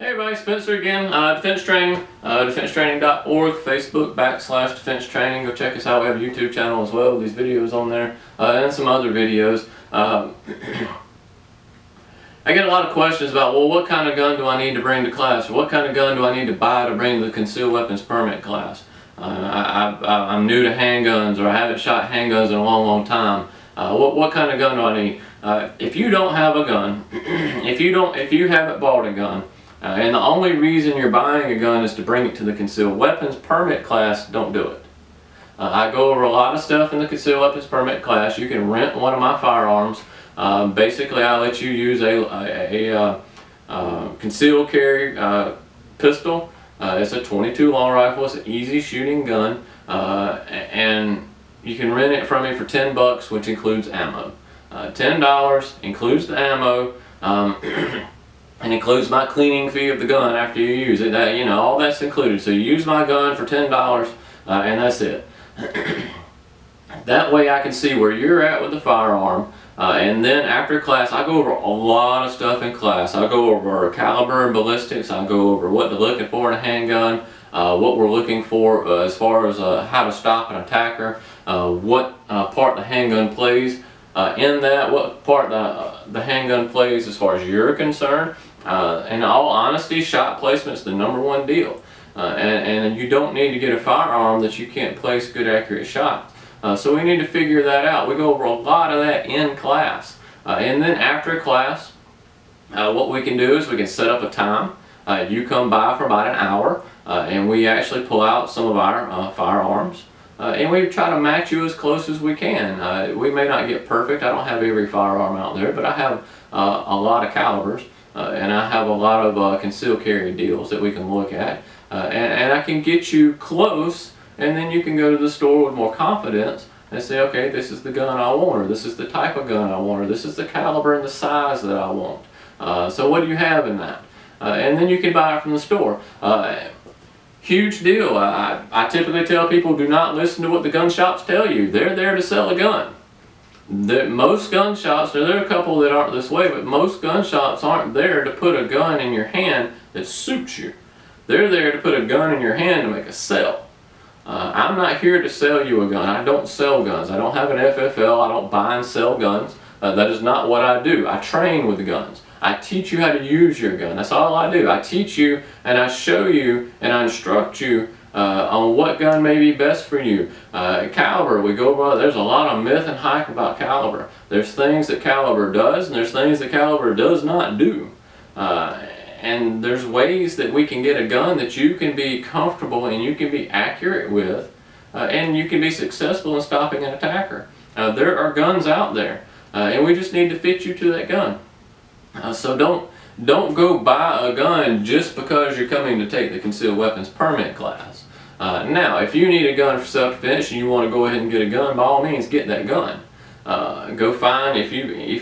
Hey everybody, Spencer again, Defense Training, defensetraining.org, Facebook /Defense Training. Go check us out. We have a YouTube channel as well, these videos on there, and some other videos. I get a lot of questions about, well, what kind of gun do I need to bring to class? Or what kind of gun do I need to buy to bring to the concealed weapons permit class? I'm new to handguns, or I haven't shot handguns in a long time. What kind of gun do I need? If you don't have a gun, if you haven't bought a gun, and the only reason you're buying a gun is to bring it to the concealed weapons permit class, don't do it. I go over a lot of stuff in the concealed weapons permit class. You can rent one of my firearms. Basically, I let you use a concealed carry pistol. It's a .22 long rifle. It's an easy shooting gun, and you can rent it from me for $10, which includes ammo. $10 includes the ammo. And includes my cleaning fee of the gun after you use it. All that's included. So you use my gun for $10, and that's it. That way I can see where you're at with the firearm. And then after class, I go over a lot of stuff in class. I go over caliber and ballistics. I go over what they're looking for in a handgun, what we're looking for as far as how to stop an attacker, what part the handgun plays in that, what part the handgun plays as far as you're concerned. In all honesty, shot placement's the #1 deal. And you don't need to get a firearm that you can't place good accurate shots. So we need to figure that out. We go over a lot of that in class. And then after class, what we can do is we can set up a time. You come by for about an hour, and we actually pull out some of our firearms. And we try to match you as close as we can. We may not get perfect. I don't have every firearm out there, but I have a lot of calibers. And I have a lot of concealed carry deals that we can look at. And I can get you close, and then you can go to the store with more confidence and say, okay, this is the gun I want, or this is the type of gun I want, or this is the caliber and the size that I want. So what do you have in that? And then you can buy it from the store. Huge deal. I typically tell people, do not listen to what the gun shops tell you. They're there to sell a gun. Most gun shops, there are a couple that aren't this way, but most gun shops aren't there to put a gun in your hand that suits you. They're there to put a gun in your hand to make a sale. I'm not here to sell you a gun. I don't sell guns. I don't have an FFL. I don't buy and sell guns. That is not what I do. I train with guns. I teach you how to use your gun. That's all I do. I teach you and I show you and I instruct you on what gun may be best for you. Caliber, we go over, there's a lot of myth and hype about caliber. There's things that caliber does, and there's things that caliber does not do. And there's ways that we can get a gun that you can be comfortable and you can be accurate with, and you can be successful in stopping an attacker. There are guns out there, and we just need to fit you to that gun. So don't go buy a gun just because you're coming to take the concealed weapons permit class. Now, if you need a gun for self-defense and you want to go ahead and get a gun, by all means, get that gun. Go find, if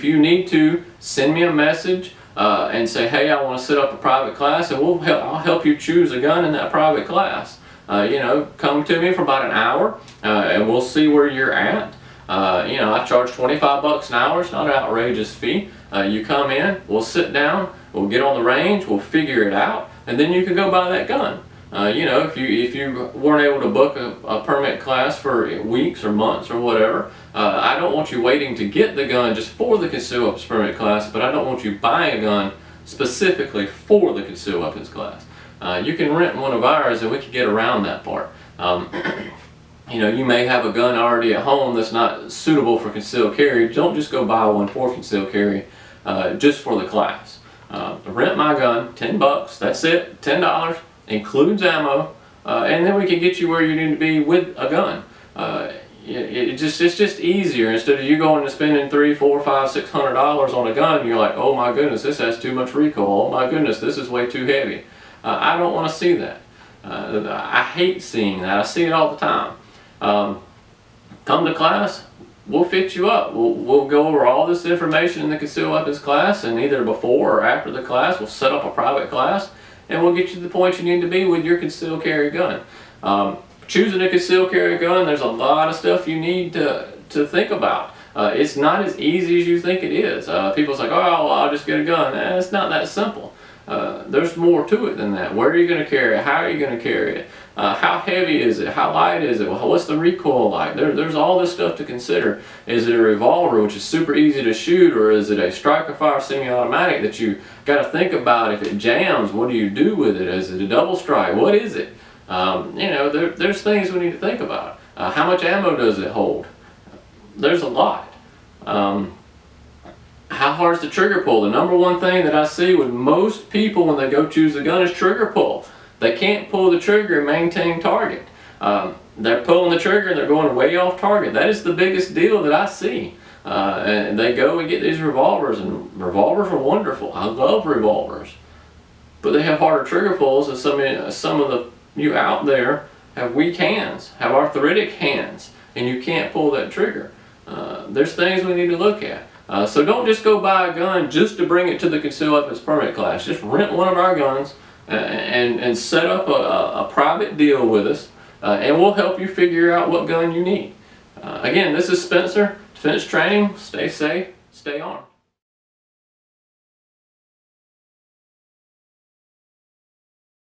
you need to, send me a message and say, hey, I want to set up a private class, and I'll help you choose a gun in that private class. Come to me for about an hour, and we'll see where you're at. I charge $25 an hour. It's not an outrageous fee. You come in, we'll sit down, we'll get on the range, we'll figure it out, and then you can go buy that gun. If you weren't able to book a permit class for weeks or months or whatever, I don't want you waiting to get the gun just for the concealed weapons permit class, but I don't want you buying a gun specifically for the concealed weapons class. You can rent one of ours and we can get around that part. You may have a gun already at home that's not suitable for concealed carry. Don't just go buy one for concealed carry just for the class. Rent my gun, $10, that's it, $10, includes ammo, and then we can get you where you need to be with a gun. It's just easier. Instead of you going and spending $300, $400, $500, $600 on a gun, you're like, oh my goodness, this has too much recoil. Oh my goodness, this is way too heavy. I don't want to see that. I hate seeing that. I see it all the time. Come to class, we'll fit you up. We'll go over all this information in the concealed weapons class, and either before or after the class, we'll set up a private class, and we'll get you to the point you need to be with your concealed carry gun. Choosing a concealed carry gun, there's a lot of stuff you need to think about. It's not as easy as you think it is. People's like, oh, I'll just get a gun. It's not that simple. There's more to it than that. Where are you going to carry it? How are you going to carry it? How heavy is it? How light is it? What's the recoil like? There's all this stuff to consider. Is it a revolver, which is super easy to shoot, or is it a striker fire semi-automatic that you got to think about? If it jams, what do you do with it? Is it a double strike? What is it? You know, there's things we need to think about. How much ammo does it hold? There's a lot. How hard is the trigger pull? The number one thing that I see with most people when they go choose a gun is trigger pull. They can't pull the trigger and maintain target. They're pulling the trigger and they're going way off target. That is the biggest deal that I see. And they go and get these revolvers, and revolvers are wonderful. I love revolvers. But they have harder trigger pulls, and some of you out there have weak hands, have arthritic hands, and you can't pull that trigger. There's things we need to look at. So don't just go buy a gun just to bring it to the concealed weapons permit class. Just rent one of our guns and set up a private deal with us, and we'll help you figure out what gun you need. Again, this is Spencer, Defense Training. Stay safe, stay armed.